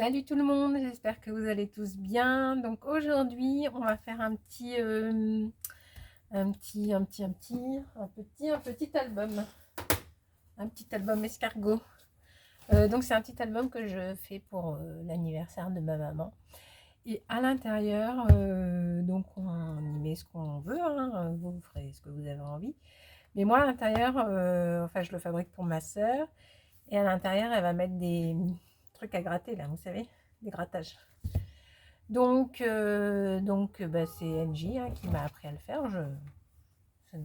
Salut tout le monde, j'espère que vous allez tous bien. Donc aujourd'hui, on va faire un petit album, escargot. Donc c'est un petit album que je fais pour l'anniversaire de ma maman. Et à l'intérieur, donc on y met ce qu'on veut, hein, vous ferez ce que vous avez envie. Mais moi à l'intérieur, enfin je le fabrique pour ma sœur. Et à l'intérieur, elle va mettre des trucs à gratter là, vous savez, des grattages. Donc, c'est NJ qui m'a appris à le faire.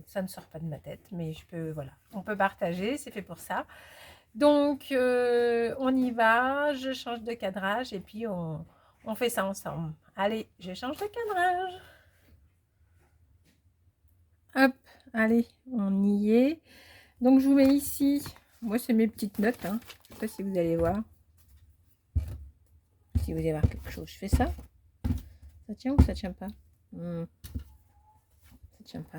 Ça ne sort pas de ma tête, mais je peux, voilà. On peut partager, c'est fait pour ça. Donc, on y va, je change de cadrage et puis on fait ça ensemble. Allez, je change de cadrage. Hop, allez, on y est. Donc, je vous mets ici. Moi, c'est mes petites notes. Hein. Je ne sais pas si vous allez voir. Si vous allez voir quelque chose, je fais ça. Ça tient ou ça tient pas? Ça tient pas.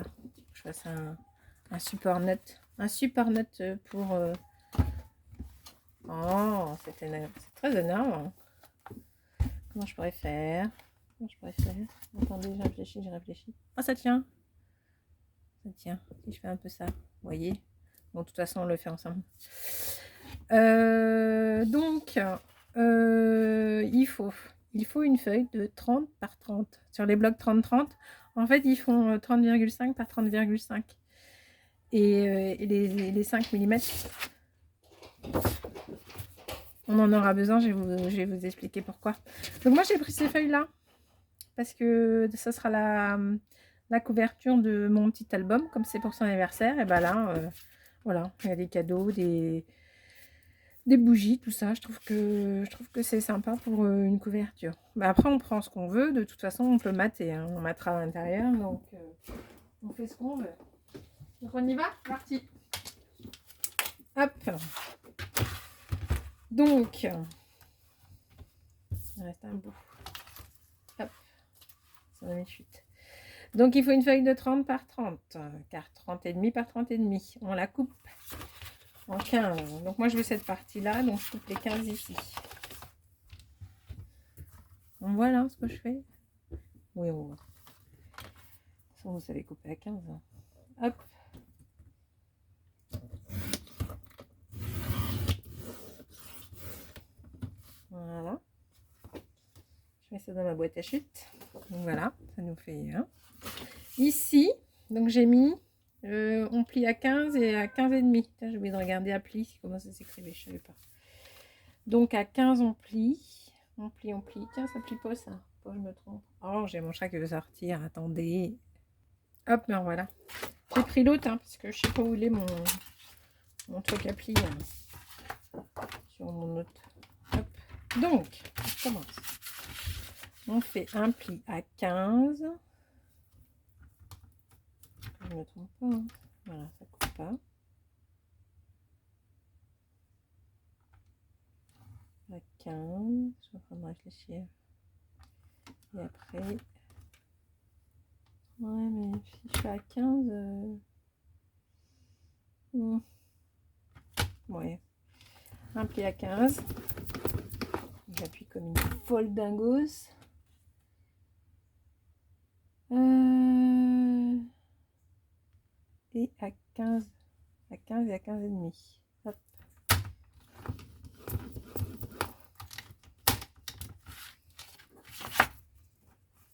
Je fasse un support note. Un support note pour... Oh, c'est très énorme. Comment je pourrais faire? Attendez, j'ai réfléchi. Oh, ça tient. Ça tient. Si je fais un peu ça, vous voyez? Bon, de toute façon, on le fait ensemble. Donc, il faut une feuille de 30 par 30. Sur les blocs 30-30, en fait, ils font 30,5 par 30,5. Et les 5 mm, on en aura besoin, je vais vous expliquer pourquoi. Donc moi, j'ai pris ces feuilles-là, parce que ça sera la couverture de mon petit album, comme c'est pour son anniversaire. Et ben là, voilà, il y a des cadeaux, des bougies, tout ça. Je trouve que c'est sympa pour une couverture. Bah, après, on prend ce qu'on veut. De toute façon, on peut mater. Hein. On matera à l'intérieur. Donc, on fait ce qu'on veut. Donc, on y va. Parti. Hop. Donc, il reste un bout. Hop. Ça va mes chutes. Donc, il faut une feuille de 30 par 30. Car 30,5 par 30,5. On la coupe en 15. Donc, moi, je veux cette partie-là. Donc, je coupe les 15 ici. Donc, voilà ce que je fais. Oui, on voit. De toute façon, vous savez couper à 15. Hop. Voilà. Je mets ça dans ma boîte à chute. Donc, voilà, ça nous fait... Hein. Ici, donc j'ai mis... on plie à 15 et à 15,5. J'ai oublié de regarder à pli. Comment ça s'écrivait, je ne savais pas. Donc, à 15, on plie. On plie. Tiens, ça plie pas, ça. Pas, je me trompe. Oh, j'ai mon chat qui veut sortir. Attendez. Hop, ben voilà. J'ai pris l'autre, hein, parce que je sais pas où il est mon truc à plier. Hein, sur mon autre. Hop. Donc, on commence. On fait un pli à 15. Je ne me trompe pas. Hein. Voilà, ça coupe pas. À 15. Je suis en train de réfléchir. Et après... Ouais, mais si je suis à 15... Ouais. Un pli à 15. J'appuie comme une folle dingos. Et à 15 et à 15,5. Hop.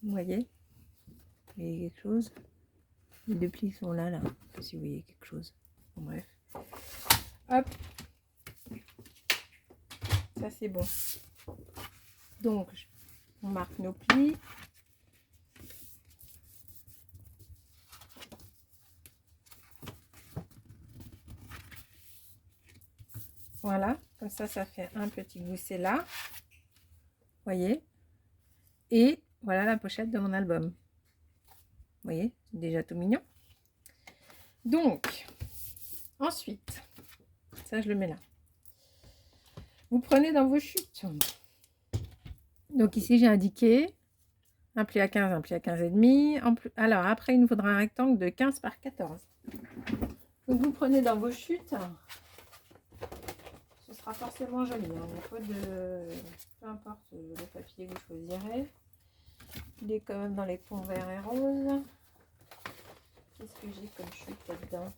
Vous voyez quelque chose? Les deux plis sont là, si vous voyez quelque chose. Bon, bref. Hop. Ça, c'est bon. Donc, on marque nos plis. Voilà, comme ça fait un petit gousset là. Voyez. Et voilà la pochette de mon album. Vous voyez, c'est déjà tout mignon. Donc, ensuite, ça je le mets là. Vous prenez dans vos chutes. Donc ici j'ai indiqué un pli à 15, un pli à 15,5. Alors après il nous faudra un rectangle de 15 par 14. Donc vous prenez dans vos chutes. sera forcément joli. Hein. Il n'y a pas de... Peu importe le papier que vous choisirez. Il est quand même dans les tons verts et roses. Qu'est-ce que j'ai comme chute là-dedans?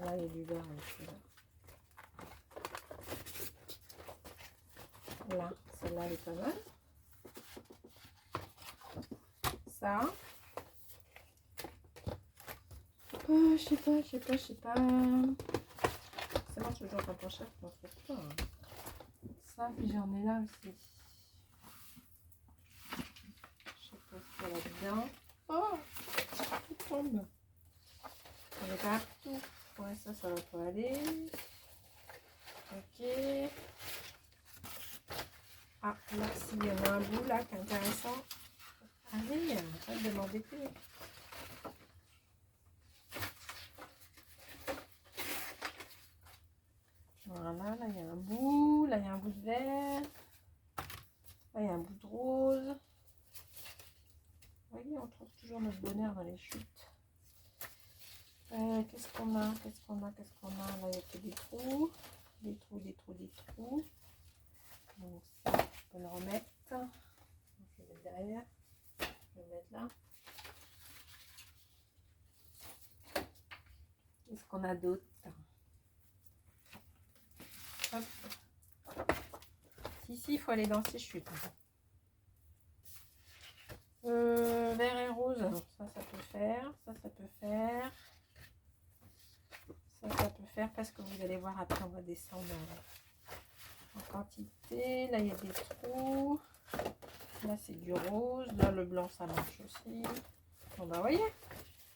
Là, il y a du vert aussi. Là, celle-là, elle est pas mal. Ça. Je sais pas. Ça marche toujours un peu cher pour faire ça. Ça, puis j'en ai là aussi. Je sais pas ce qu'il y a là-dedans. Oh, tout tombe. On est partout. Ouais, ça va pas aller. Ok. Ah, là, s'il y en a un bout là qui est intéressant. Allez, arrête de m'embêter. Voilà, là il y a un bout, là il y a un bout de vert, là il y a un bout de rose. Vous voyez, on trouve toujours notre bonheur dans les chutes. Qu'est-ce qu'on a? Là il y a que des trous. Des trous. Donc ça, je peux le remettre. Je vais le mettre derrière. Je vais le mettre là. Qu'est-ce qu'on a d'autre? Ici, il faut aller dans ces chutes. Vert et rose, ça peut faire. Ça peut faire. Ça peut faire parce que vous allez voir après, on va descendre en quantité. Là, il y a des trous. Là, c'est du rose. Là, le blanc, ça marche aussi. Bon, bah, vous voyez,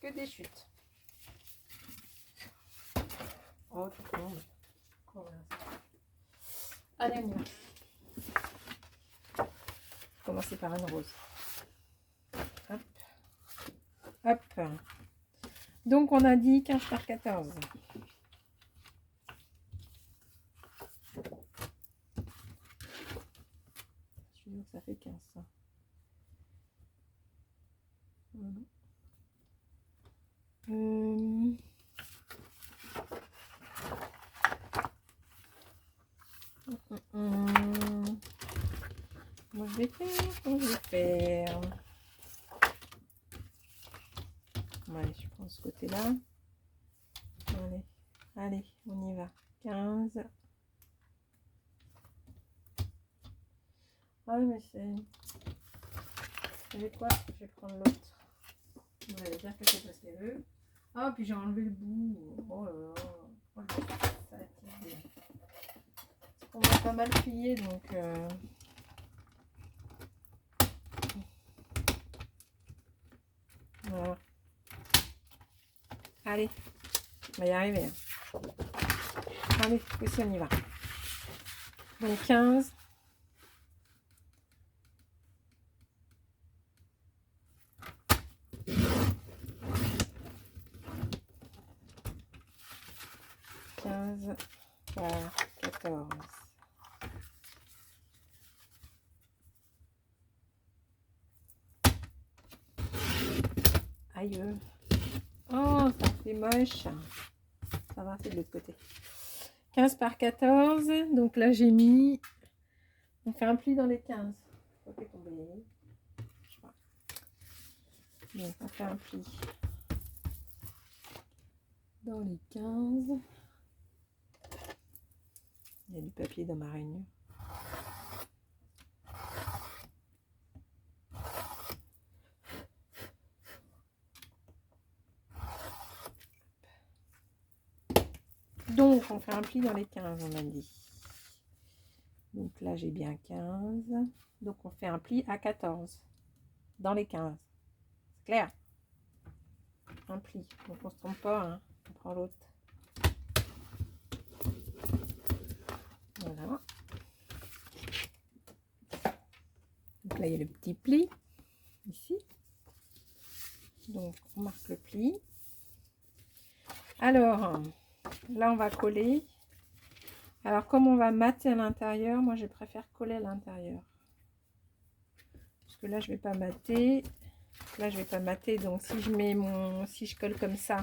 que des chutes. Oh, tout le monde. Allez, on y va. Commencer par une rose. Hop. Hop. Donc, on a dit 15 par 14. Je suis sûre que ça fait 15. Ça. Voilà. Comment je vais faire? Allez, je prends ce côté-là. Allez, on y va. 15. Ah oui, mais c'est... Vous savez quoi? Je vais prendre l'autre. Vous allez dire que c'est parce qu'elle veut. Ah, puis j'ai enlevé le bout. Oh là là. Oh, ça a tiré. Parce qu'on va pas mal plier, donc... Voilà. Allez, on va y arriver. Hein. Allez, aussi on y va. Donc 15. Par 14. Aïe. Oh, ça fait moche. Ça va, c'est de l'autre côté. 15 par 14. Donc là, j'ai mis... On fait un pli dans les 15. Ça fait tomber. Je sais pas. Donc, on fait un pli dans les 15. Il y a du papier dans ma réunion. Donc, on fait un pli dans les 15, on a dit. Donc là, j'ai bien 15. Donc, on fait un pli à 14 dans les 15. C'est clair? Un pli. Donc, on ne se trompe pas. Hein. On prend l'autre. Voilà. Donc là, il y a le petit pli. Ici. Donc, on marque le pli. Alors, là, on va coller. Alors, comme on va mater à l'intérieur, moi, je préfère coller à l'intérieur. Parce que là, je vais pas mater. Là, je vais pas mater. Donc, si je mets si je colle comme ça,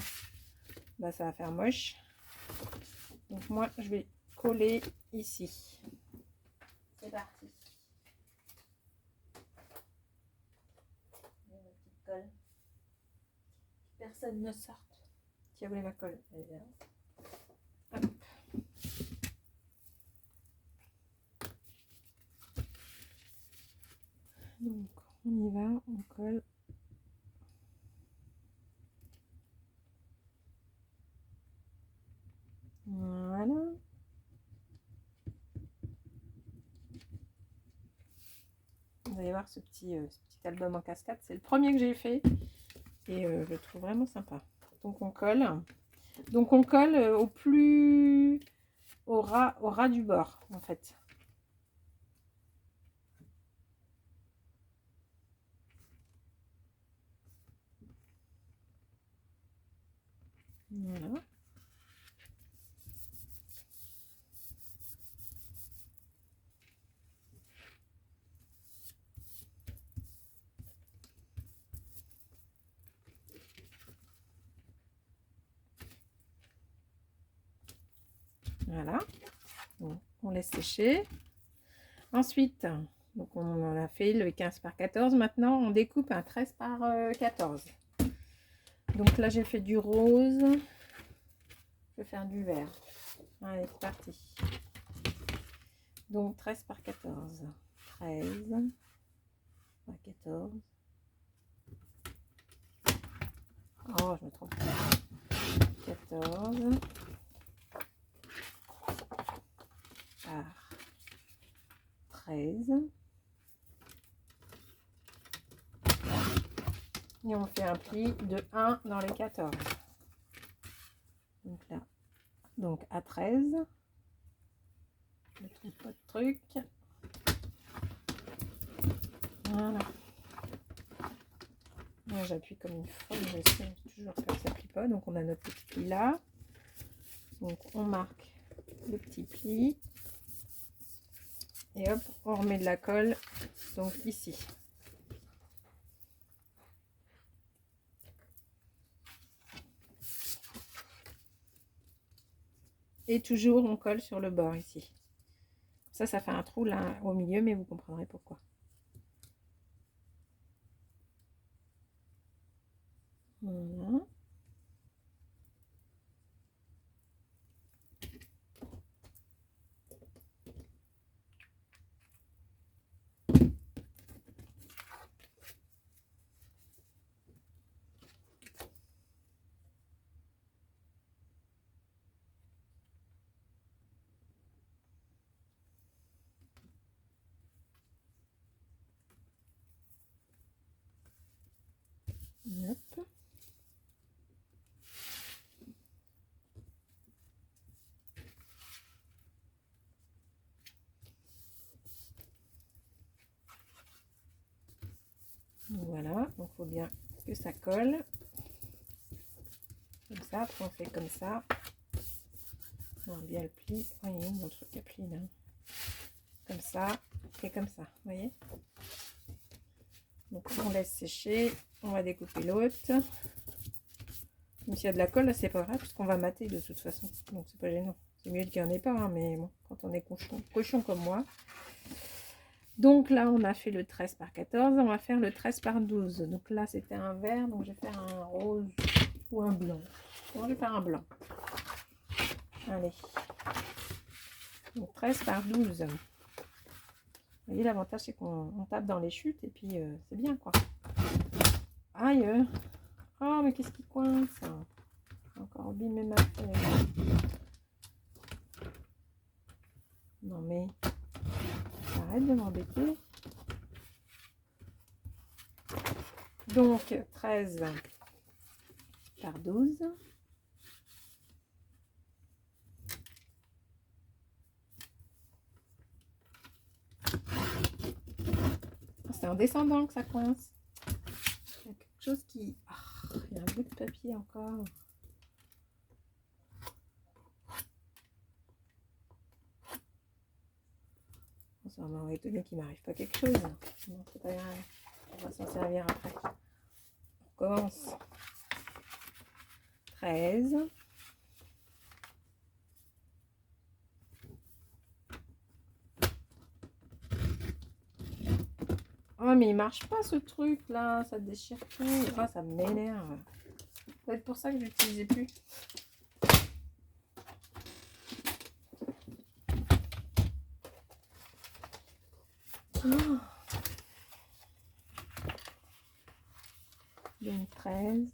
bah, ça va faire moche. Donc, moi, je vais coller ici. C'est parti. Ma petite colle. Personne ne sorte. Tiens, où est ma colle? Elle est là. Hop. Donc, on y va, on colle. Voilà. Vous allez voir ce petit album en cascade. C'est le premier que j'ai fait. Et je le trouve vraiment sympa. Donc, on colle. Donc, on colle au ras du bord, en fait. Voilà. Voilà. Donc, on laisse sécher. Ensuite, donc on en a fait le 15 par 14. Maintenant, on découpe un 13 par 14. Donc là, j'ai fait du rose. Je vais faire du vert. Allez, c'est parti. Donc 13 par 14. 13 par 14. Oh, je me trompe. 14 par 13. Et on fait un pli de 1 dans les 14. Donc là, donc à 13. Je ne trouve pas de truc. Voilà. J'appuie comme une folle, je sais toujours que ça ne plie pas. Donc on a notre petit pli là. Donc on marque le petit pli. Et hop, on remet de la colle. Donc ici. Et toujours on colle sur le bord ici. Ça fait un trou là au milieu, mais vous comprendrez pourquoi. Voilà. Hop. Voilà, donc il faut bien que ça colle. Comme ça, après on fait comme ça. On bien le pli. Voyez, mon truc à pli là. Comme ça, et comme ça, vous voyez. Donc on laisse sécher. On va découper l'autre. Même s'il y a de la colle, là c'est pas grave, parce qu'on va mater de toute façon. Donc c'est pas gênant. C'est mieux qu'il n'y en ait pas, hein, mais bon, quand on est cochon comme moi. Donc là, on a fait le 13 par 14. On va faire le 13 par 12. Donc là, c'était un vert. Donc je vais faire un rose ou un blanc. Bon, je vais faire un blanc. Allez. Donc 13 par 12. Vous voyez, l'avantage, c'est qu'on tape dans les chutes. Et puis, c'est bien, quoi. Aïe. Oh, mais qu'est-ce qui coince? J'ai encore abîmé ma feuille. Non, mais... Arrête de m'embêter. Donc 13 par 12. C'est en descendant que ça coince. Il y a quelque chose qui... Oh, il y a un bout de papier encore. Ça m'a étonné qu'il m'arrive pas quelque chose. Non, c'est pas grave. On va s'en servir après. On commence. 13. Oh, mais il marche pas ce truc là, ça déchire tout. Oh, ça m'énerve. Ça doit être pour ça que je l'utilisais plus. Oh. Donc 13.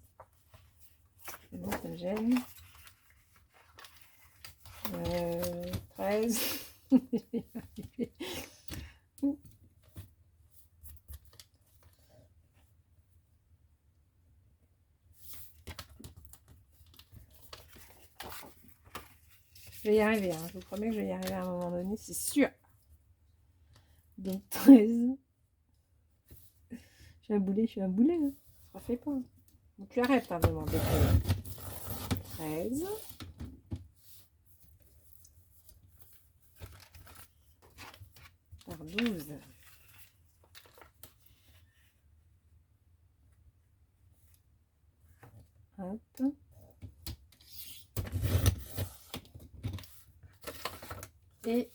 C'est bon, ça me gêne. 13. Je vais y arriver, hein. Je vous promets que je vais y arriver à un moment donné, c'est sûr. Donc 13. Je suis un boulet. Hein. Ça ne fait pas. Donc tu arrêtes hein, de m'embêter. 13. Par 12. Hop. Et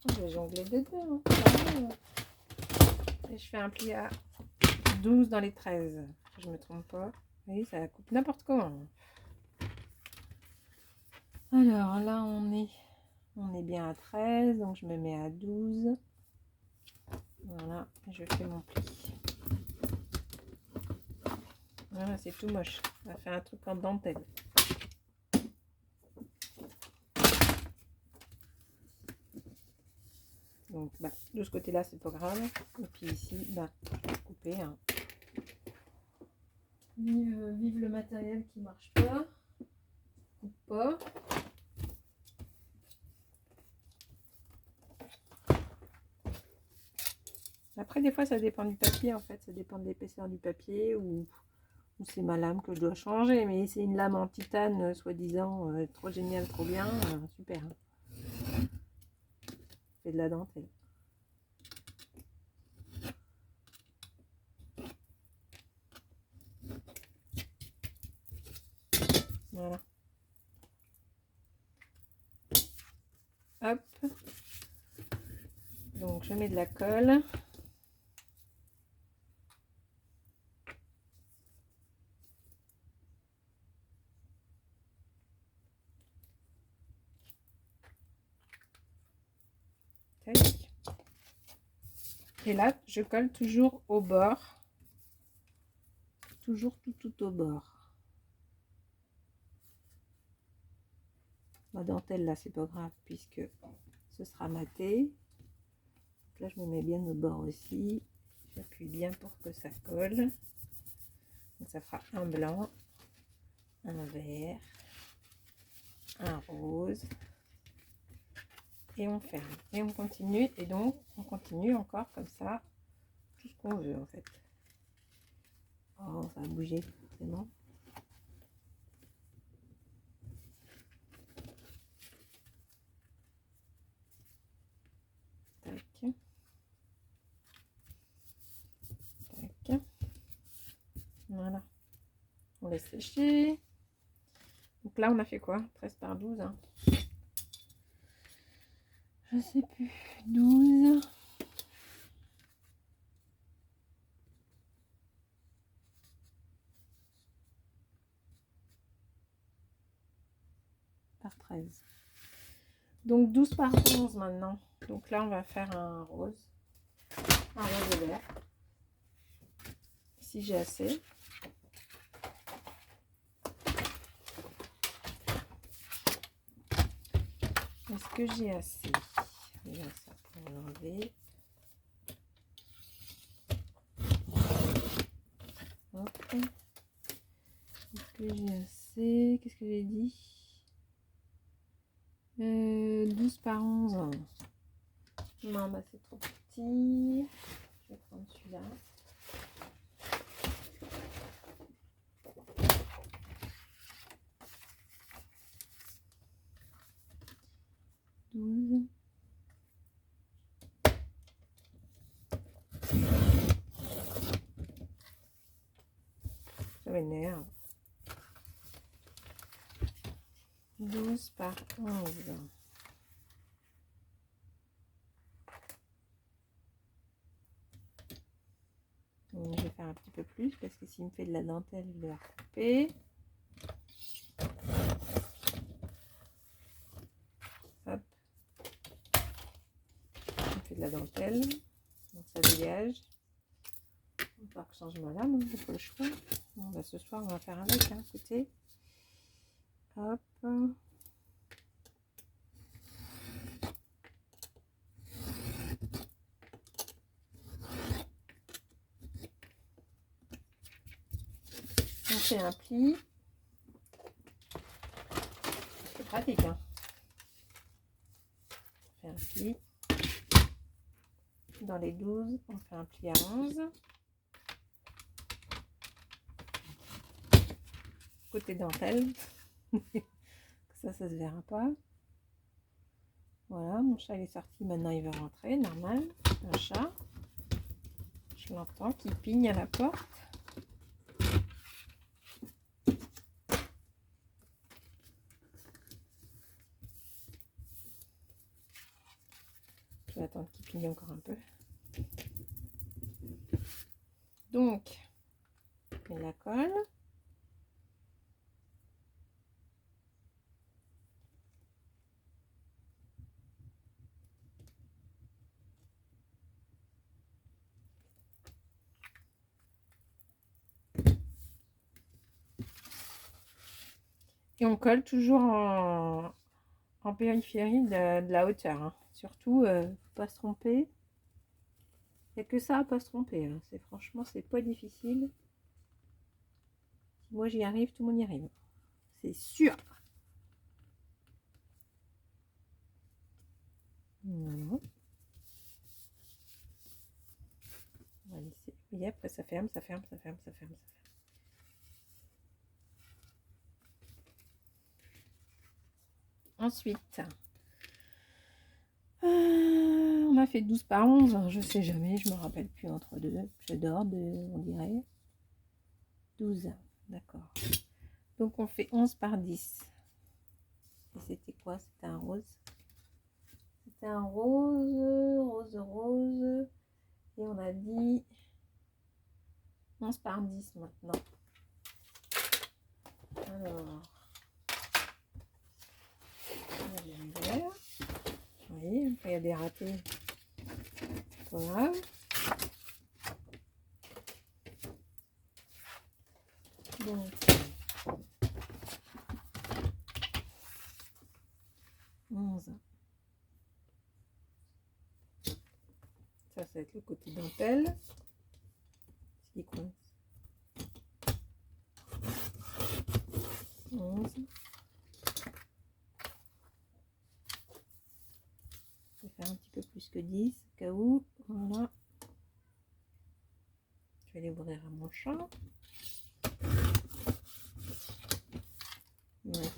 je vais jongler dedans. Hein. Et je fais un pli à 12 dans les 13. Je ne me trompe pas. Oui, ça coupe n'importe comment. Alors là, on est bien à 13. Donc je me mets à 12. Voilà. Et je fais mon pli. Voilà, c'est tout moche. On va faire un truc en dentelle. Donc, bah, de ce côté-là, c'est pas grave. Et puis ici, bah, couper. Hein. Vive le matériel qui marche pas. Coupe pas. Après, des fois, ça dépend du papier, en fait. Ça dépend de l'épaisseur du papier ou c'est ma lame que je dois changer. Mais c'est une lame en titane, soi-disant, trop génial, trop bien. Super. Hein. C'est de la dentelle. Voilà. Hop. Donc, je mets de la colle. Et là, je colle toujours au bord. Toujours tout au bord. Ma dentelle, là, c'est pas grave puisque ce sera maté. Donc là, je me mets bien au bord aussi. J'appuie bien pour que ça colle. Donc ça fera un blanc, un vert, un rose. Et on ferme. Et on continue. Et donc, on continue encore comme ça. Tout ce qu'on veut, en fait. Oh, ça a bougé, forcément. Tac. Tac. Voilà. On laisse sécher. Donc là, on a fait quoi? 13 par 12. Hein. Je sais plus. 12. Par 13. Donc 12 par 11 maintenant. Donc là, on va faire un rose. Un rose vert. Si j'ai assez. Est-ce que j'ai assez? Déjà ça pour l'enlever. Hop. Est-ce que j'ai assez? Qu'est-ce que j'ai dit? 12 par 11. Non, bah c'est trop petit. Je vais prendre celui-là. Ça m'énerve. 12 par 11. Donc, je vais faire un petit peu plus parce que s'il me fait de la dentelle, je vais recouper. Hop. Il me fait de la dentelle. Donc ça dégage. On va faire que changement là, mais j'ai pas le choix. Bon, bah, ce soir, on va faire avec, hein, écoutez. Hop. On fait un pli. C'est pratique, hein. On fait un pli. Dans les 12, on fait un pli à 11. Côté dentelle. Ça se verra pas. Voilà, mon chat il est sorti, maintenant il veut rentrer, normal. Un chat. Je l'entends qui pigne à la porte. Je vais attendre qu'il pigne encore un peu. Donc, je la colle. Et on colle toujours en périphérie de la hauteur. Hein. Surtout, faut pas se tromper. Il n'y a que ça à pas se tromper. Hein. Franchement, c'est pas difficile. Si moi j'y arrive, tout le monde y arrive. C'est sûr. Voilà. On va laisser. Oui, après ça ferme, ça ferme, ça ferme, ça ferme, ça ferme. Ensuite, on a fait 12 par 11, je sais jamais, je me rappelle plus entre deux. Je dors, on dirait. 12, d'accord. Donc on fait 11 par 10. Et c'était quoi? C'était un rose. C'était un rose, rose, rose. Et on a dit 11 par 10 maintenant. Alors, oui, après il y a des ratés. Voilà. Donc, 11. Ça va être le côté dentelle. Ce qui coince. 11. Je vais faire un petit peu plus que 10 au cas où. Voilà. Je vais les ouvrir à mon chat. Ouais.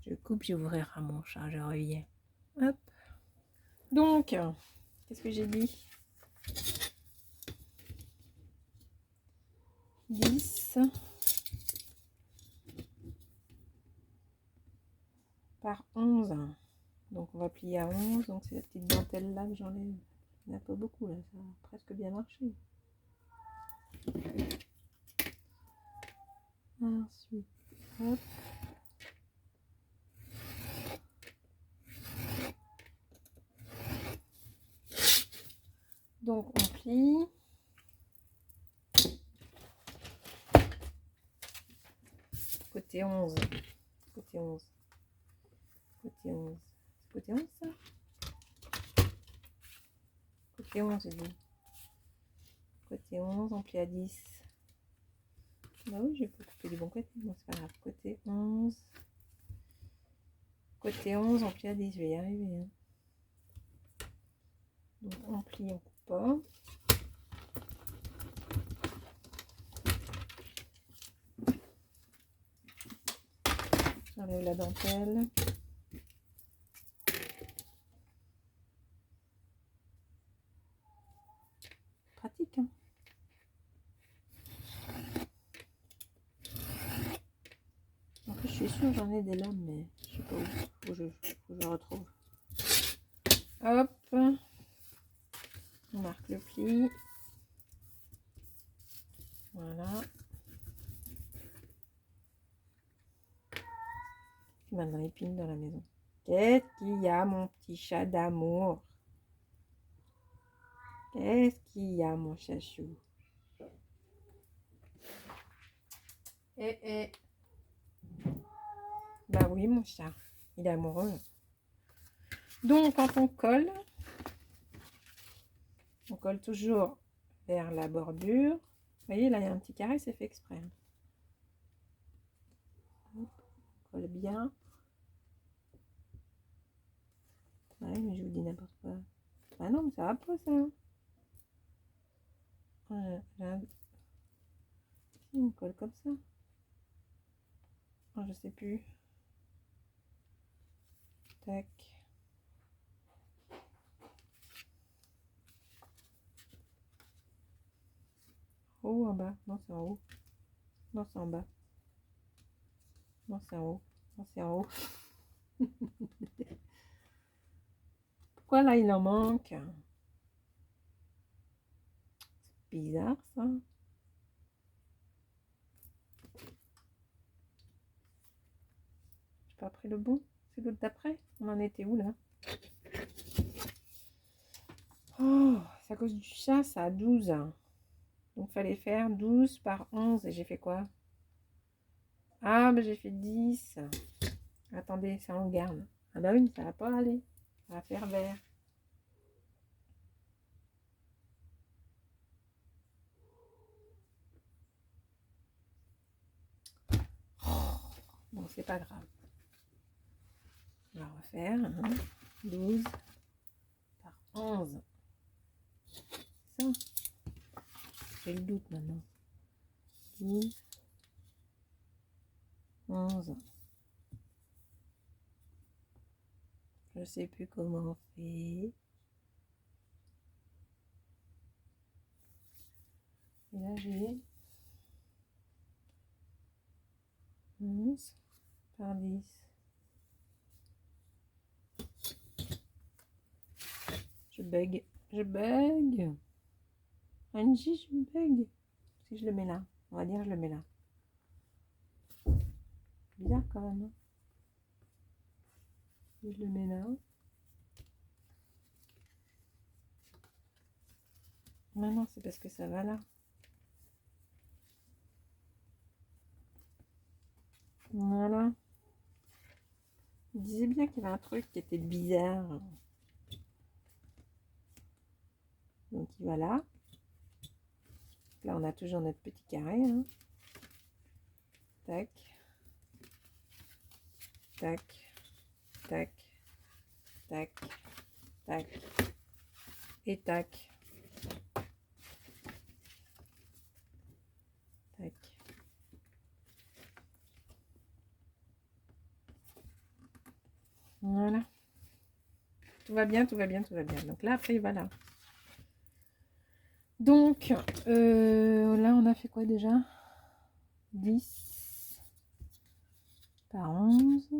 Je coupe, je vais ouvrir à mon chat, je reviens. Hop. Donc, qu'est-ce que j'ai dit? 10 par 11. Donc on va plier à 11. Donc c'est la petite dentelle là que j'enlève. Il n'y en a pas beaucoup là, ça a presque bien marché. Ensuite, hop. Donc on plie. Côté 11. Côté 11. Côté 11. Côté 11 ça? Côté 11 j'ai dit. Côté 11, on plie à 10. Bah oui, je peux couper du bon côté. Bon, c'est pas grave. Côté 11. Côté 11, on plie à 10. Je vais y arriver. Hein. Donc on plie, on coupe pas. J'enlève la dentelle. Pratique, hein. suis sûre j'en ai des lames, mais je sais pas où. Faut que je retrouve. Hop. On marque le pli. Voilà. Maintenant, il pine dans la maison. Qu'est-ce qu'il y a, mon petit chat d'amour? Qu'est-ce qu'il y a, mon chachou? Eh. Bah oui, mon chat. Il est amoureux. Donc, quand on colle toujours vers la bordure. Vous voyez, là, il y a un petit carré, c'est fait exprès. On colle bien. Ouais, mais je vous dis n'importe quoi. Ah non, mais ça va pas, ça. Voilà, on colle comme ça. Oh, je sais plus. Tac. Haut, en bas. Non, c'est en haut. Non, c'est en bas. Non, c'est en haut. Non, c'est en haut. Pourquoi là, il en manque? C'est bizarre, ça. J'ai pas pris le bon. C'est l'autre d'après. On en était où, là? Oh, c'est à cause du chat, ça a 12. Donc, fallait faire 12 par 11. Et j'ai fait quoi? Ah, mais j'ai fait 10. Attendez, ça on garde. Ah bah oui, ça va pas aller. Ça va faire vert. Bon, c'est pas grave. On va refaire. 12 par 11. Ça. J'ai le doute maintenant. 12, 11. Je sais plus comment on fait. Et là, j'ai 11 par 10. Je bug. Angie, je bug. Si je le mets là. On va dire je le mets là. Bizarre quand même. Hein. Si je le mets là. Non, c'est parce que ça va là. Voilà. Il disait bien qu'il y avait un truc qui était bizarre. Donc il va là. Là, on a toujours notre petit carré. Hein. Tac. Tac. Tac. Tac. Tac. Et tac. Tac. Voilà. Tout va bien, tout va bien, tout va bien. Donc là, après, il va là. Donc, là, on a fait quoi déjà? 10 par 11.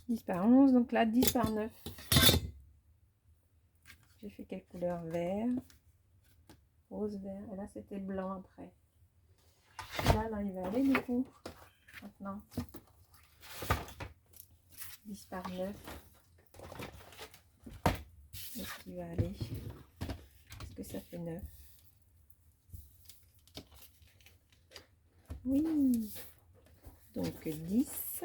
10 par 11. Donc là, 10 par 9. J'ai fait quelle couleur? Vert. Rose, vert. Et là, c'était blanc après. Là, il va aller du coup. Maintenant. 10 par 9. Est-ce qu'il va aller? Est-ce que ça fait 9? Oui. Donc 10.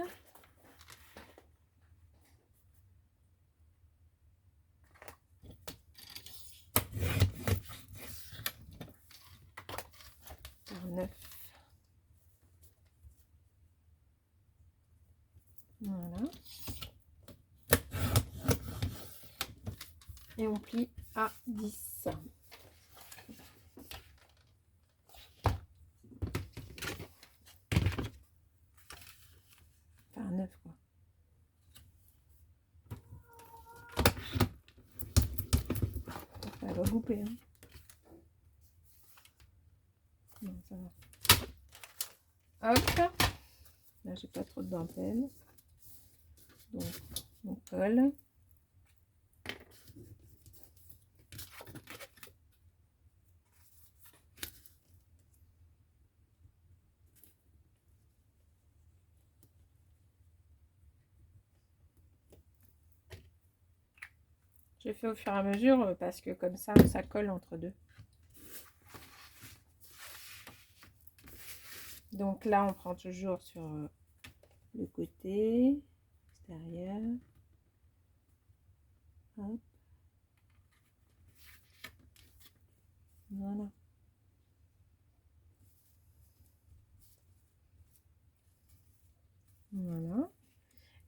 Par 9. Voilà. Et on plie à 10. Par 9 quoi. Ça va regrouper. Hein. Non, ça va. Hop. Là, j'ai pas trop de dentelle. Donc, on colle. Je fais au fur et à mesure parce que comme ça colle entre deux. Donc là, on prend toujours sur le côté extérieur. Hop. Voilà. Voilà.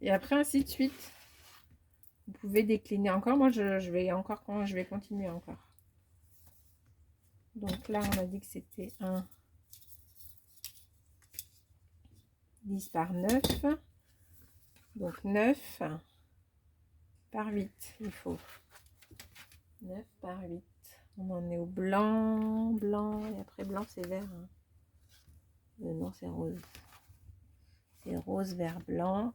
Et après, ainsi de suite. Vous pouvez décliner encore. Moi, je vais continuer encore. Donc là, on a dit que c'était un 10 par 9. Donc 9 par 8, il faut. 9 par 8. On en est au blanc, blanc, et après blanc, c'est vert. Hein. Non, c'est rose. C'est rose, vert, blanc.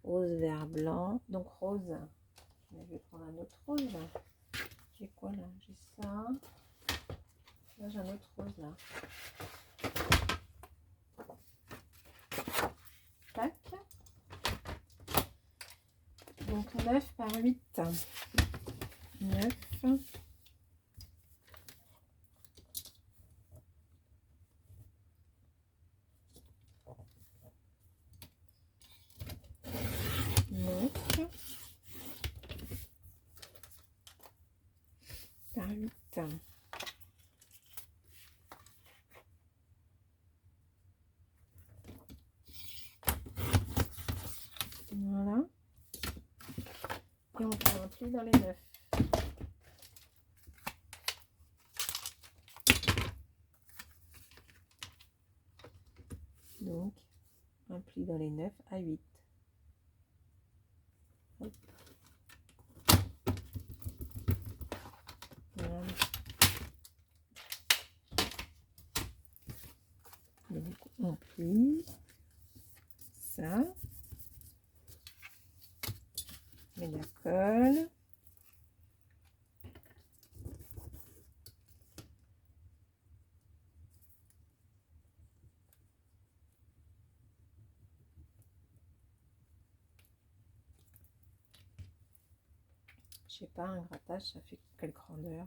Rose, vert, blanc. Donc rose. Je vais prendre un autre rose. J'ai quoi là? J'ai ça. Là, j'ai un autre rose là. Tac. Donc 9 par 8. 9. Par 8. Voilà. Et on prend un pli dans les 9. Donc, un pli dans les 9 à 8. Hop. Voilà. Donc, on plie ça. On met la colle. Je sais pas, un grattage, ça fait quelle grandeur?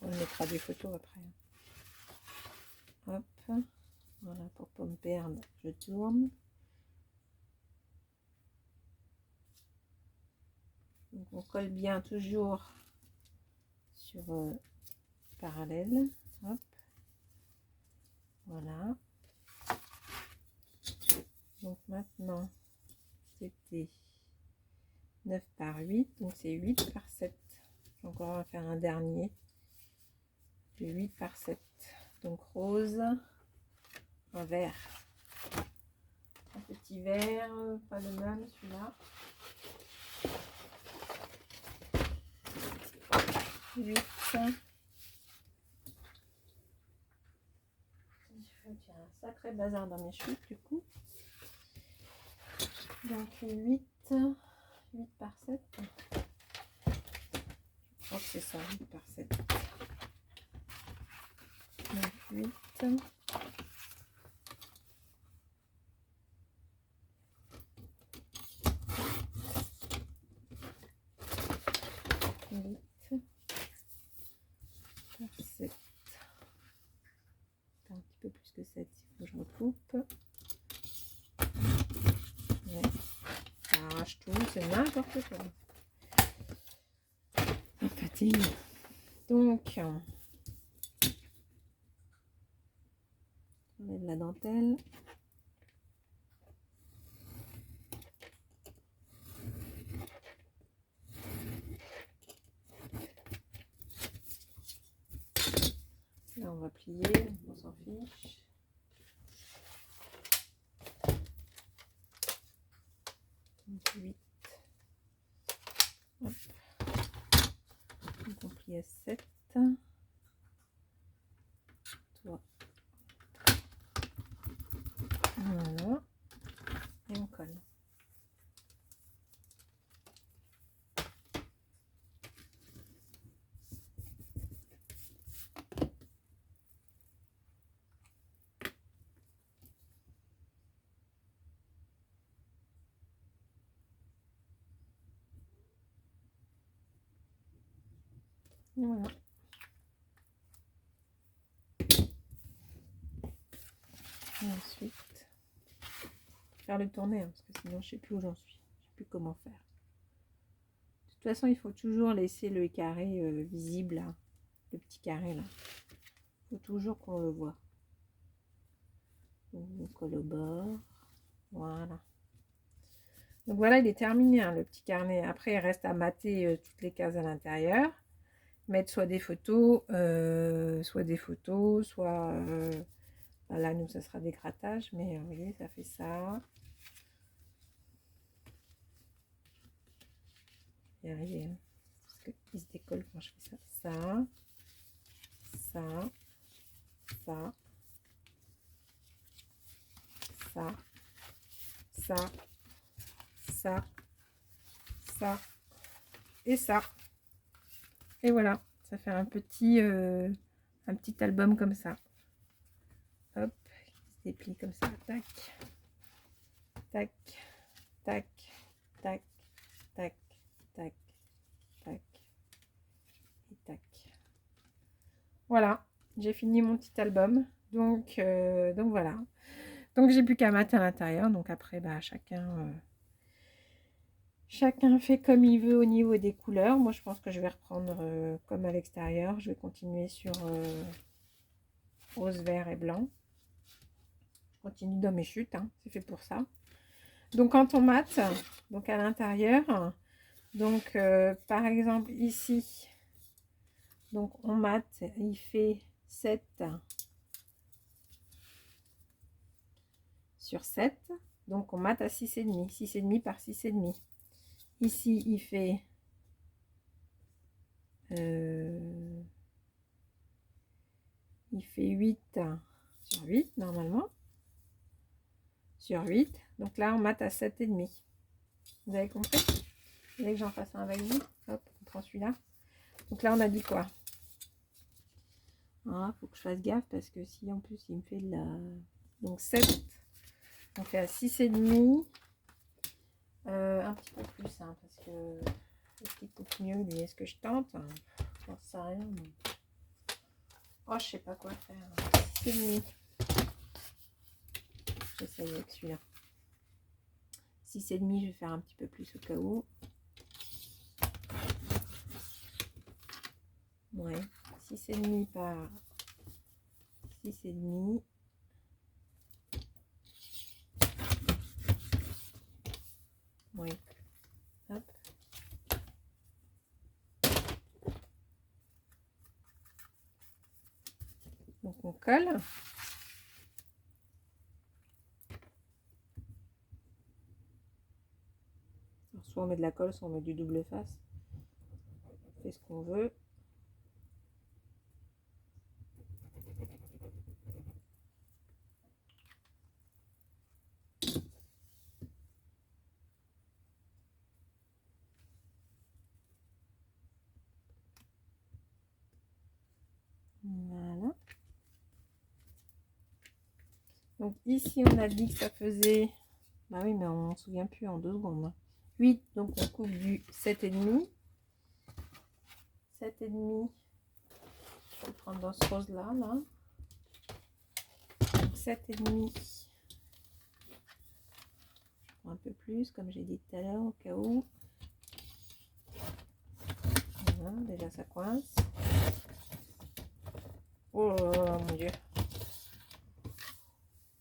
On mettra des photos après. Hop, voilà, pour pas me perdre, je tourne. Donc on colle bien toujours sur parallèle. Hop, voilà. Donc maintenant, c'était 9 par 8, donc c'est 8 par 7. Donc on va faire un dernier de 8 par 7. Donc rose, un vert, un petit vert, pas le même celui-là. 8. J'ai un sacré bazar dans mes chutes du coup. Donc 8 par 7. Je crois que c'est ça, 8 par 7. Donc 8. 8 par 7. Un petit peu plus que 7, il faut que je recoupe. Ouais. Ça arrache tout, c'est n'importe quoi. Ça fatigue. Donc, on enlève la dentelle. Là, on va plier, on s'en fiche. Donc 8. Hop. Donc on plie à 7. Toi. Voilà. Et ensuite, faire le tourner, hein, parce que sinon je sais plus où j'en suis. Je sais plus comment faire. De toute façon, il faut toujours laisser le carré visible, là. Le petit carré là. Il faut toujours qu'on le voit. Donc on colle au bord. Voilà. Donc voilà, il est terminé, hein, le petit carnet. Après, il reste à mater toutes les cases à l'intérieur. Mettre soit des photos, soit... là, nous, ça sera des grattages. Mais vous voyez, ça fait ça. Y arriver, hein, parce qu'il se décolle quand je fais ça. Ça. Ça. Ça. Ça. Ça. Ça. Et ça. Et voilà, ça fait un petit album comme ça. Hop, il se déplie comme ça. Tac, tac, tac, tac, tac, tac, tac et tac. Voilà, j'ai fini mon petit album. Donc voilà. Donc j'ai plus qu'à mater à l'intérieur. Donc après, bah, chacun fait comme il veut au niveau des couleurs. Moi, je pense que je vais reprendre comme à l'extérieur. Je vais continuer sur rose, vert et blanc. Je continue dans mes chutes, hein, c'est fait pour ça. Donc quand on mate, donc à l'intérieur, donc par exemple ici, donc on mate, il fait 7 sur 7. Donc on mate à 6,5. 6,5 par 6,5. Ici, il fait il fait 8 sur 8 normalement. Sur 8. Donc là, on mate à 7,5. Vous avez compris? Vous voulez que j'en fasse un avec vous? Hop, on prend celui-là. Donc là, on a dit quoi? Ah, faut que je fasse gaffe parce que si en plus il me fait de la... Donc 7, on fait à 6,5. Un petit peu plus, hein, parce que est-ce qu'il coupe mieux lui? Est-ce que je tente? J'en sais rien. Mais... oh, je sais pas quoi faire. 6,5. J'essaye avec celui-là. 6,5, je vais faire un petit peu plus au cas où. Ouais, 6,5 par 6,5. Ouais. Hop. Donc on colle. Alors, soit on met de la colle, soit on met du double face. On fait ce qu'on veut. Voilà. Donc ici, on a dit que ça faisait... bah oui, mais on ne se souvient plus en 2 secondes. Hein. 8, donc on coupe du 7,5. 7,5. Je vais prendre dans ce rose-là. Là. 7,5. Je prends un peu plus, comme j'ai dit tout à l'heure, au cas où. Voilà, déjà ça coince. Oh là là, mon Dieu.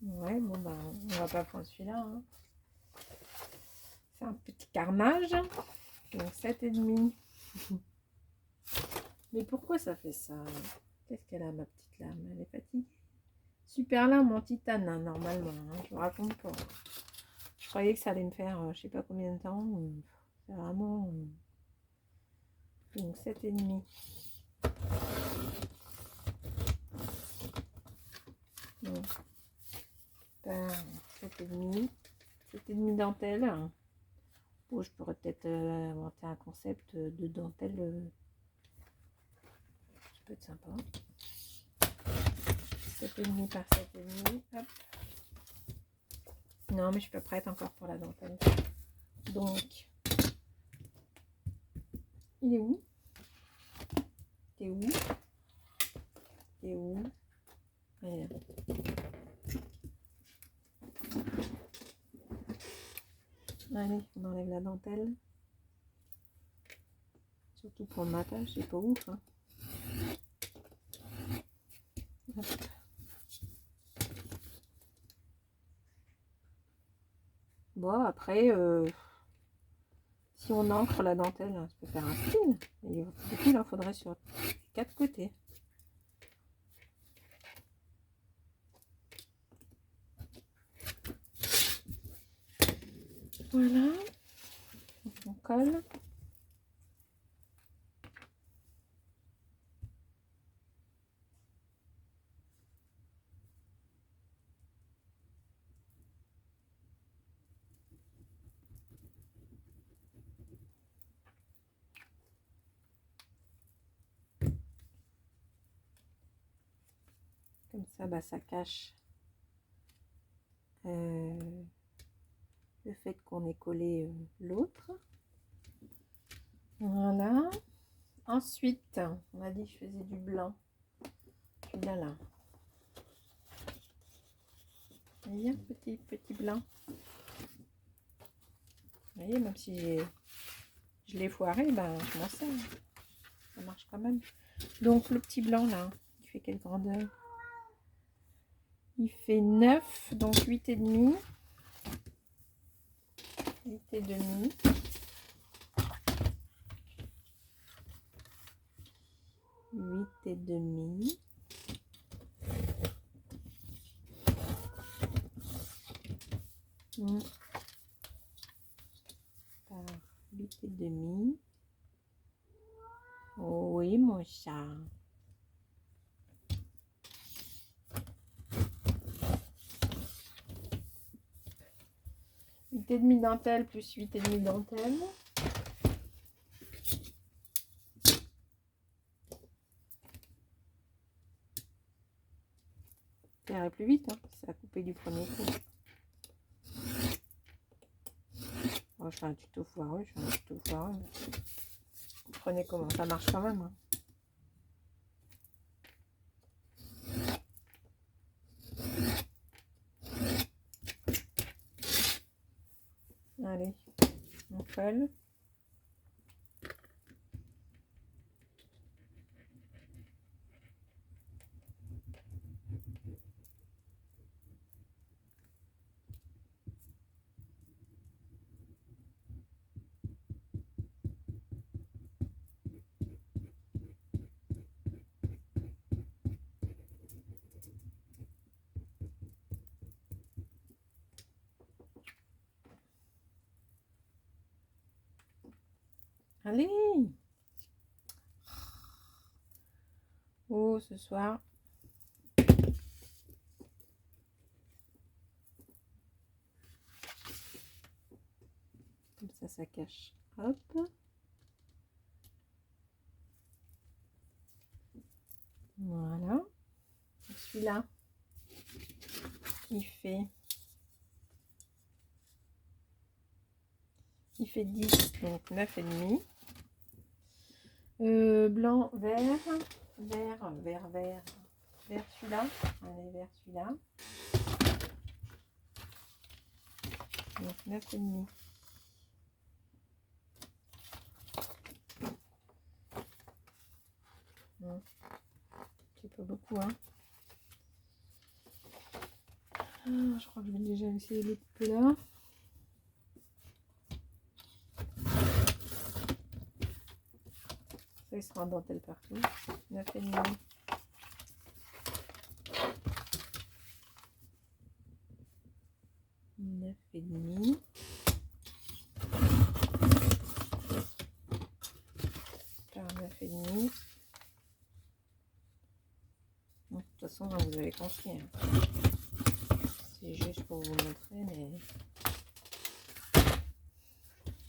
Ouais, bon, bah, on va pas prendre celui-là. Hein. C'est un petit carnage. Donc 7,5. Mais pourquoi ça fait ça? Qu'est-ce qu'elle a, ma petite lame? Elle est fatiguée. Super lame en titane, hein, normalement. Hein, je vous raconte pas. Je croyais que ça allait me faire je sais pas combien de temps. C'est vraiment... donc 7,5. Donc, par 7,5. 7,5 dentelle. Oh, je pourrais peut-être inventer un concept de dentelle. Ça peut être sympa. 7,5 par 7,5. Hop. Non, mais je suis pas prête encore pour la dentelle. Donc, il est où? T'es où? T'es où? Allez. Allez, on enlève la dentelle. Surtout pour le matin, c'est pas ouf. Hein. Hop. Bon, après, si on ancre la dentelle, ça peut faire un style. Et du coup, il en faudrait sur 4 côtés. Voilà. On colle. Comme ça, bah, ça cache le fait qu'on ait collé l'autre. Voilà. Ensuite, on a dit que je faisais du blanc. Celui-là, là. Vous voyez, petit blanc. Vous voyez, même si je l'ai foiré, ben, je m'en sers. Ça marche quand même. Donc, le petit blanc, là, il fait quelle grandeur? Il fait 9, donc 8,5. 8,5. 8,5. Par 8,5. Oh oui, mon chat. Huit et demi dentelle plus 8,5 dentelle. Ça irait plus vite, hein. Ça a coupé du premier coup. Oh, je fais un tuto foireux, Vous comprenez comment ça marche quand même. Hein. Allez, on colle. Allez. Oh, ce soir. Comme ça cache. Hop. Voilà. Celui-là, il fait 10, donc 9,5. Blanc, vert, vert celui-là. Allez, vert celui-là. Donc 9,5. C'est pas beaucoup, hein. Je crois que je vais déjà essayer de couper là. Ça, il sera en dentelle partout. 9,5. Par 9,5. Bon, de toute façon, vous avez compris. Hein. C'est juste pour vous montrer, mais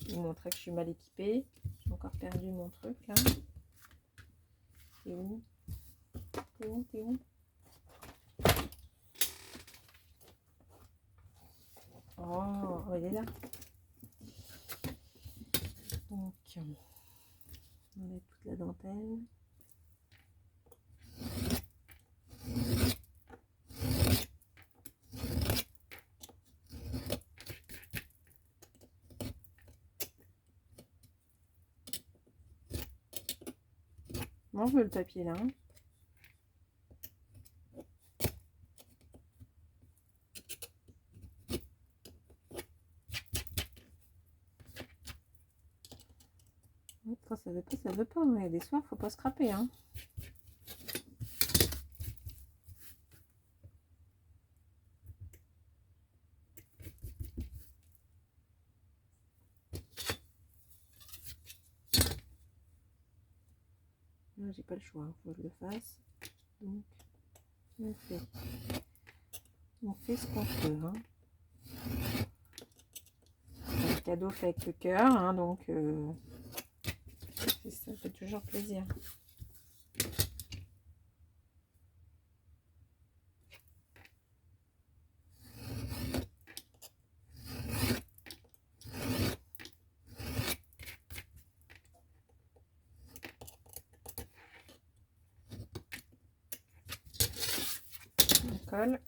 vous montrer que je suis mal équipée. J'ai encore perdu mon truc là. T'es où? T'es où? T'es où? Oh, il est là. Donc, on enlève toute la dentelle. On veut le papier là. Hein. Quand ça veut pas, ça veut pas. Il y a des soirs, faut pas scraper. Hein. J'ai pas le choix, faut que je le fasse. Donc, on fait ce qu'on peut. Hein. Le cadeau fait avec le cœur, hein, donc ça fait toujours plaisir. On colle.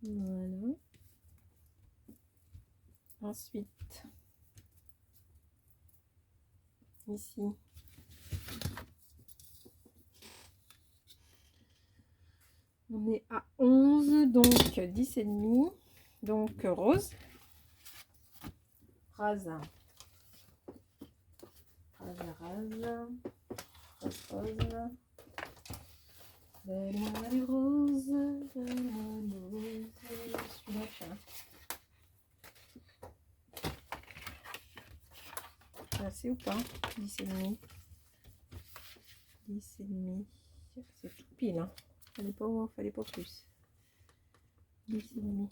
Voilà. Ensuite, ici, on est à 11, donc 10 et demi, donc rose. Rase. Rose. Donne-moi les roses, donne-moi les roses. Celui-là, tiens. Assez ou pas? 10 et demi. 10 et demi. C'est tout pile, hein. Fallait pas plus. 10 et demi.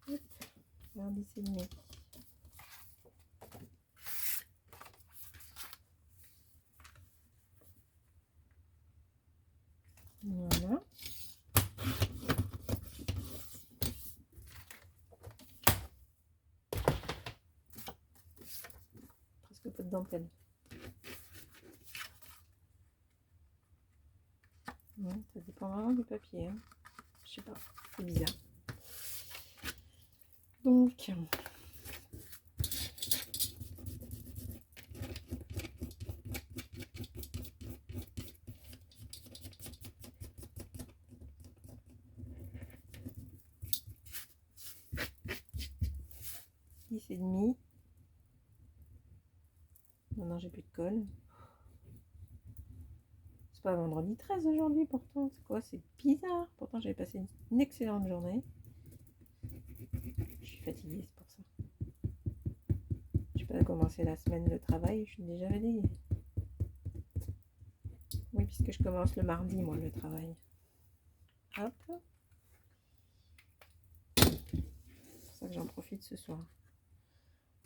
Hop. Alors 10 et demi. Voilà. Presque pas de dentelle. Ça dépend vraiment du papier. Hein. Je sais pas, c'est bizarre. Donc, et demi. Non, j'ai plus de colle. C'est pas vendredi 13 aujourd'hui pourtant. C'est quoi? C'est bizarre. Pourtant j'avais passé une excellente journée. Je suis fatiguée, c'est pour ça. Je n'ai pas commencé la semaine de travail, je suis déjà fatiguée. Oui, puisque je commence le mardi, moi, le travail. Hop. C'est pour ça que j'en profite ce soir.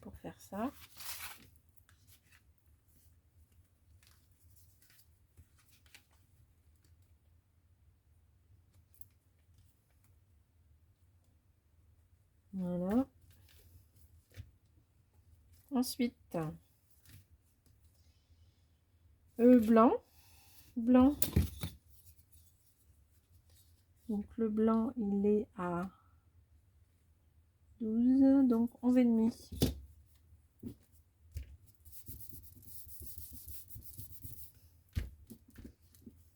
Pour faire ça. Voilà. Ensuite, blanc. Donc le blanc, il est à 12, donc 11 et demi.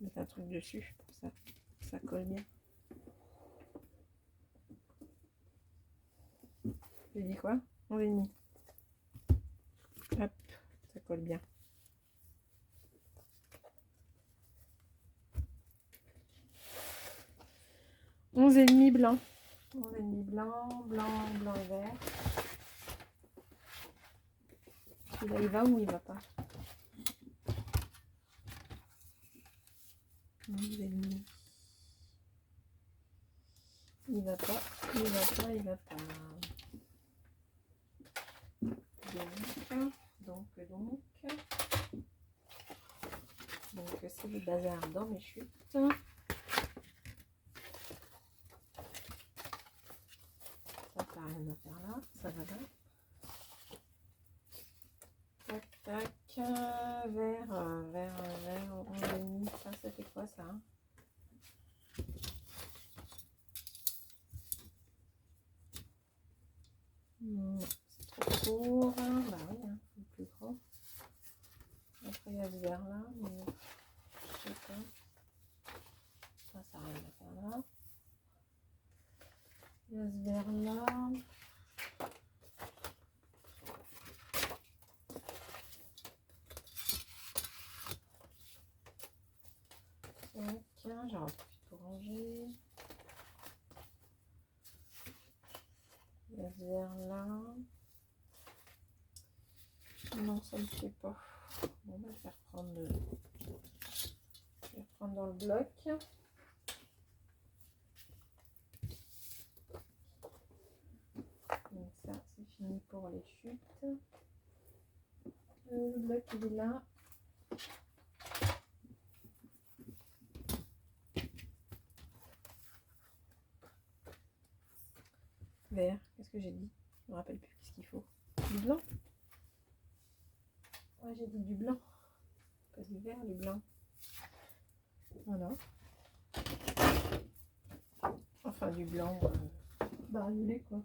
Mettre un truc dessus pour ça, ça colle bien. J'ai dit quoi? 11 et demi. Hop, ça colle bien. Onze et demi blanc. 11 et demi blanc et vert. Celui-là, il va ou il va pas? 11 et demi. Il va pas. Donc. assez de bazar dans mes chutes. Ça n'a rien à faire là, ça va là. Tac, tac, vert, 11,5. Ça, c'était quoi ça? Non, c'est trop court. Bah oui, hein, c'est plus grand. Après, il y a ce vert là, mais je sais pas. Ça n'a rien à faire là. Il y a ce vert là. Tiens, j'en profite pour ranger. Il y a ce vert là. Non, ça ne me plaît pas. Bon, bah, je vais reprendre dans le bloc. Donc ça, c'est fini pour les chutes. Le bloc, il est là. Vert, qu'est-ce que j'ai dit? Je me rappelle plus qu'est-ce qu'il faut. Du blanc? Ouais, j'ai dit du blanc. Pas du vert, du blanc. Voilà. Enfin, du blanc bariolé, quoi.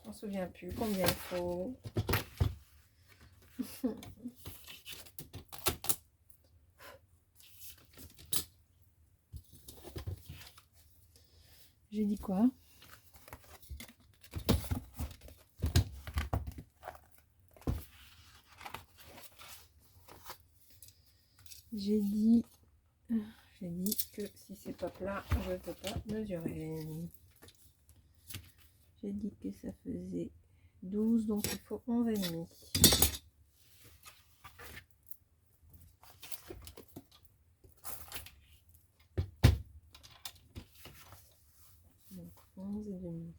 Je m'en souviens plus combien il faut. J'ai dit quoi? J'ai dit que si c'est pas plat, je ne peux pas mesurer. J'ai dit que ça faisait 12, donc il faut 11,5. Donc 11,5.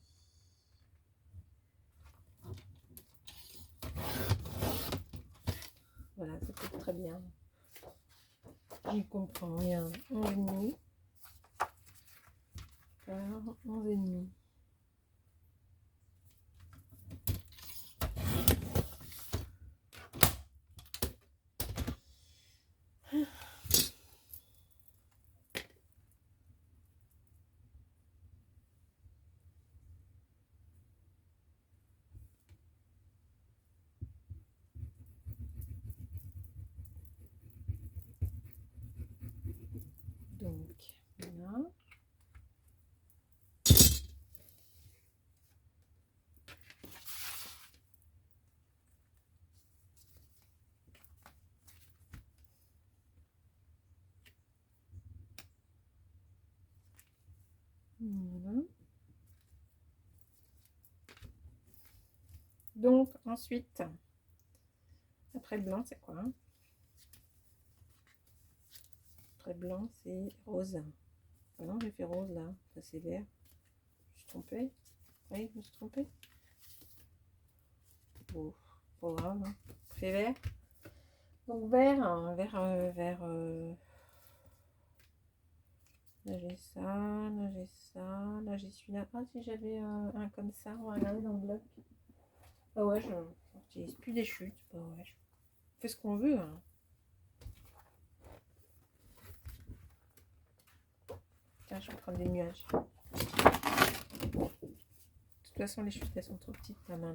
Voilà, ça fait très bien. J'y comprends rien. 11,5 par 11,5. Donc, voilà. Voilà. Donc, ensuite, après le blanc, c'est quoi? Après le blanc, c'est rose. Ah non, j'ai fait rose là. Ça, c'est vert. Je suis trompée. Oui, je me suis trompée. Bon, pas grave. Hein. Fait vert. Donc, vert, hein, vert. Là, j'ai ça. Là, j'ai ça. Là, j'ai celui-là. Ah, si j'avais un comme ça, on va regarder dans le bloc. Ah ouais, je n'utilise plus des chutes. Bah ouais, on fait ce qu'on veut. Hein. Tiens, je vais prendre des nuages. De toute façon, les chutes, elles sont trop petites, la main.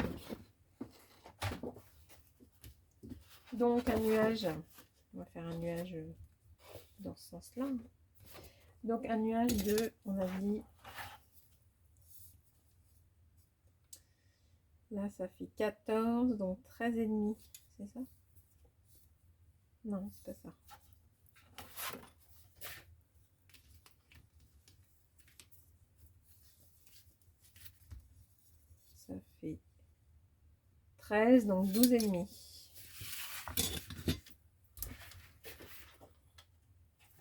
Donc, un nuage. On va faire un nuage dans ce sens-là. Donc, un nuage de, on a dit... Là, ça fait 14, donc 13,5. C'est ça? Non, c'est pas ça. Ça fait 13, donc 12,5.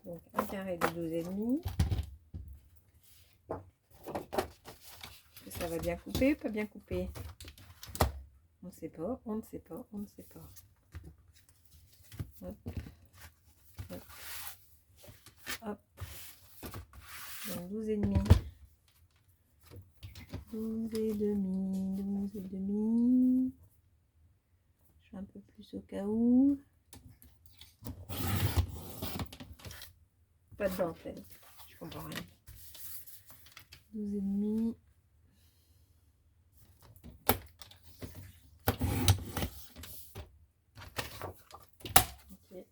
Donc, un carré de 12,5. Ça va bien couper, pas bien couper? On ne sait pas, on ne sait pas, on ne sait pas. Hop, hop, hop. Donc 12 et demi. 12 et demi, 12 et demi. Je fais un peu plus au cas où. Pas de dentelle, je comprends rien. 12 et demi. Ok.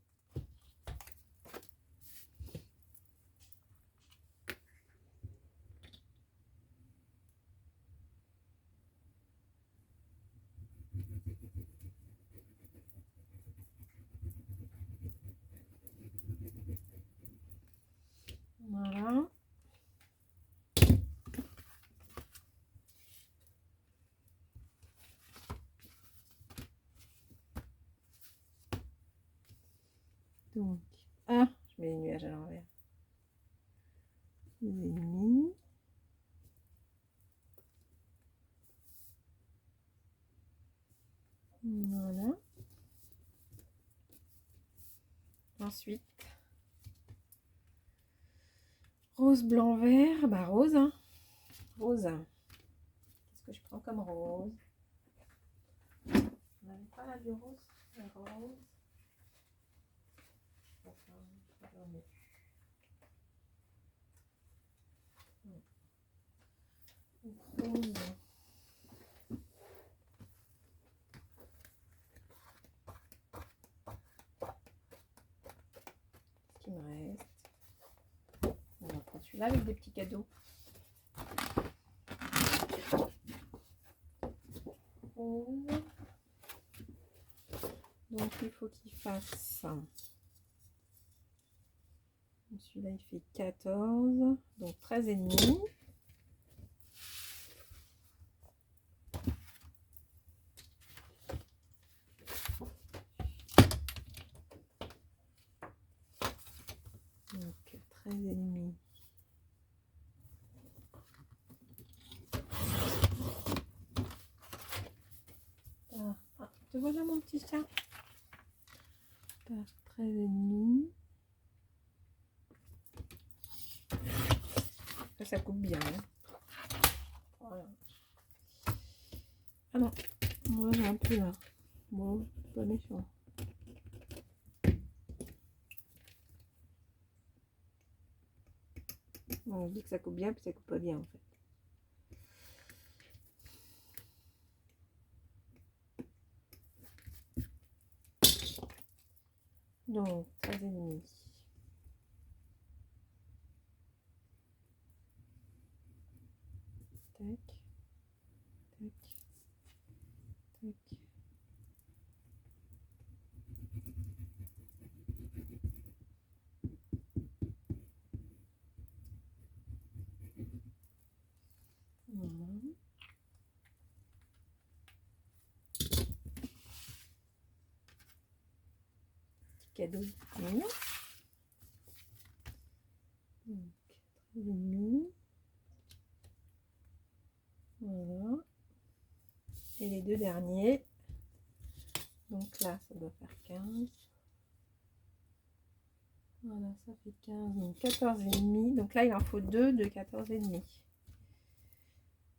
Voilà. Donc, ah, je mets les nuages à l'envers. 12 et demi. Voilà. Ensuite, rose, blanc, vert. Bah, rose. Hein. Rose. Qu'est-ce que je prends comme rose? On n'avait pas là du rose? La rose. Rose. Ce qui me reste. On va prendre celui-là avec des petits cadeaux. Rose. Donc il faut qu'il fasse. Celui-là il fait 14. Donc 13 et demi. Donc 13 et demi. Ah, te voilà mon petit chat. Par 13 et demi. Ça coupe bien. Hein. Voilà. Ah non, moi j'ai un peu là. Bon, pas méchant. Bon, on dit que ça coupe bien, puis ça coupe pas bien en fait. Donc, 13 et demi. Tac, tac, tac. Voilà. Petit cadeau mignon. Donc, 13 et demi. Voilà. Et les deux derniers. Donc là, ça doit faire 15. Voilà, ça fait 15. Donc 14 et demi. Donc là, il en faut 2 de 14 et demi.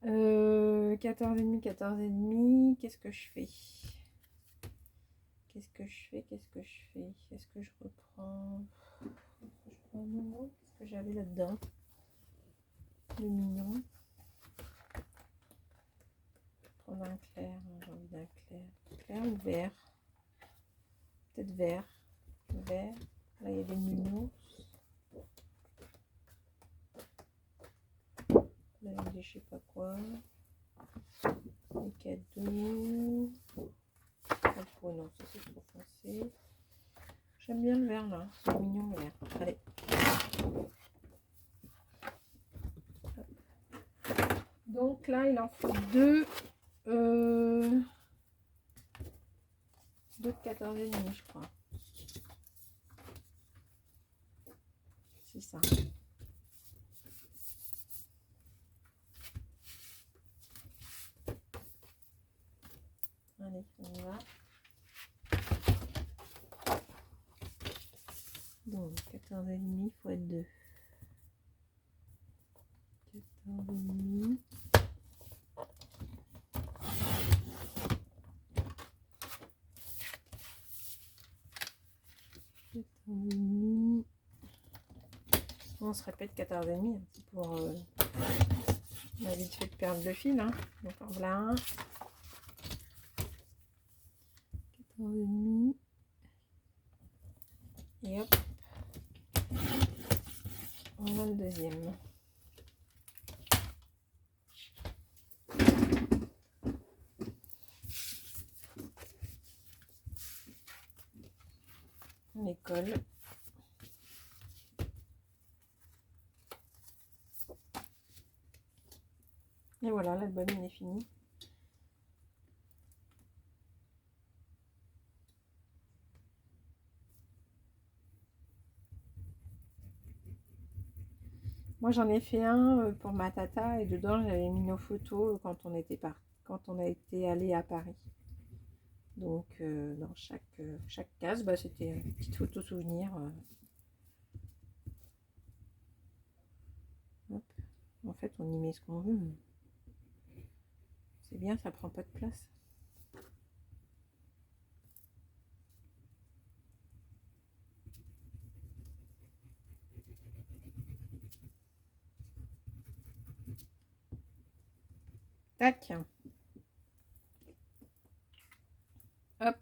14 et demi, 14 et demi. Qu'est-ce que je fais? Qu'est-ce que je fais? Qu'est-ce que je fais? Est-ce que je reprends? Je prends un nouveau? Qu'est-ce que j'avais là-dedans? Le mignon. Prendre un clair, j'ai envie d'un clair. Clair ou vert? Peut-être vert. Vert. Là, il y a des mignons. Là, il y a des je sais pas quoi. Des cadeaux. Oh non, ça c'est trop foncé. J'aime bien le vert là. C'est mignon le vert. Allez. Donc là, il en faut 2. 2 de 14 et demi, je crois. C'est ça. Allez, on y va. Donc, 14,5 fois 2. 14,5. 14,5. On se répète 14,5 pour on a vite fait de perdre le fil. Hein. Donc, en voilà un. 14,5. Et hop. On a le deuxième. On les colle. Et voilà, l'album il est fini. Moi j'en ai fait un pour ma tata et dedans j'avais mis nos photos quand on était quand on a été allé à Paris. Donc dans chaque case, bah, c'était une petite photo souvenir. Hop. En fait on y met ce qu'on veut. C'est bien, ça prend pas de place. Tac. Hop.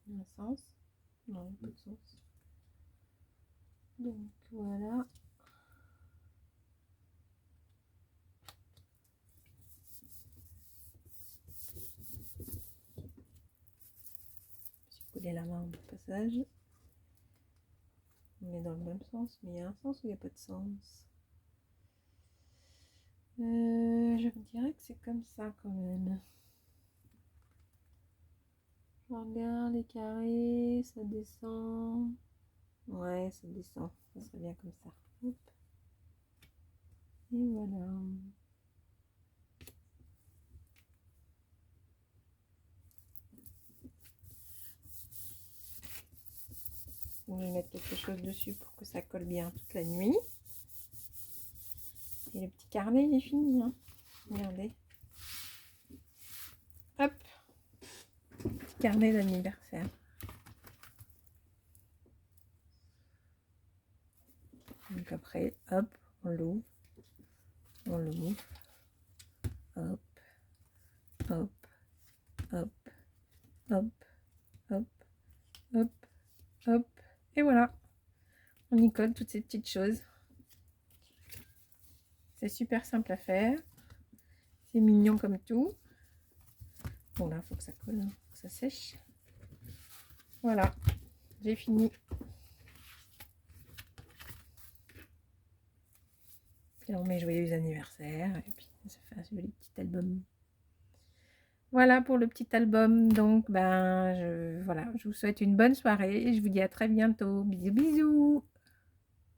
Il y a un sens? Non, il n'y a pas de sens. Donc voilà. J'ai collé la main au passage. On est dans le même sens, mais il y a un sens ou il n'y a pas de sens? Je me dirais que c'est comme ça quand même. Je regarde les carrés, ça descend. Ouais, ça descend. Ça serait bien comme ça. Hop. Et voilà. Je vais mettre quelque chose dessus pour que ça colle bien toute la nuit. Et le petit carnet, il est fini. Hein. Regardez. Hop. Petit carnet d'anniversaire. Donc après, hop, on l'ouvre. On l'ouvre. Hop. Hop. Hop. Hop. Hop. Hop. Hop. Et voilà. On y colle toutes ces petites choses. C'est super simple à faire. C'est mignon comme tout. Bon là, il faut que ça colle, hein, faut que ça sèche. Voilà, j'ai fini. Puis là, on met joyeux anniversaire. Et puis ça fait un joli petit album. Voilà pour le petit album. Donc, ben, voilà, je vous souhaite une bonne soirée. Et je vous dis à très bientôt. Bisous, bisous.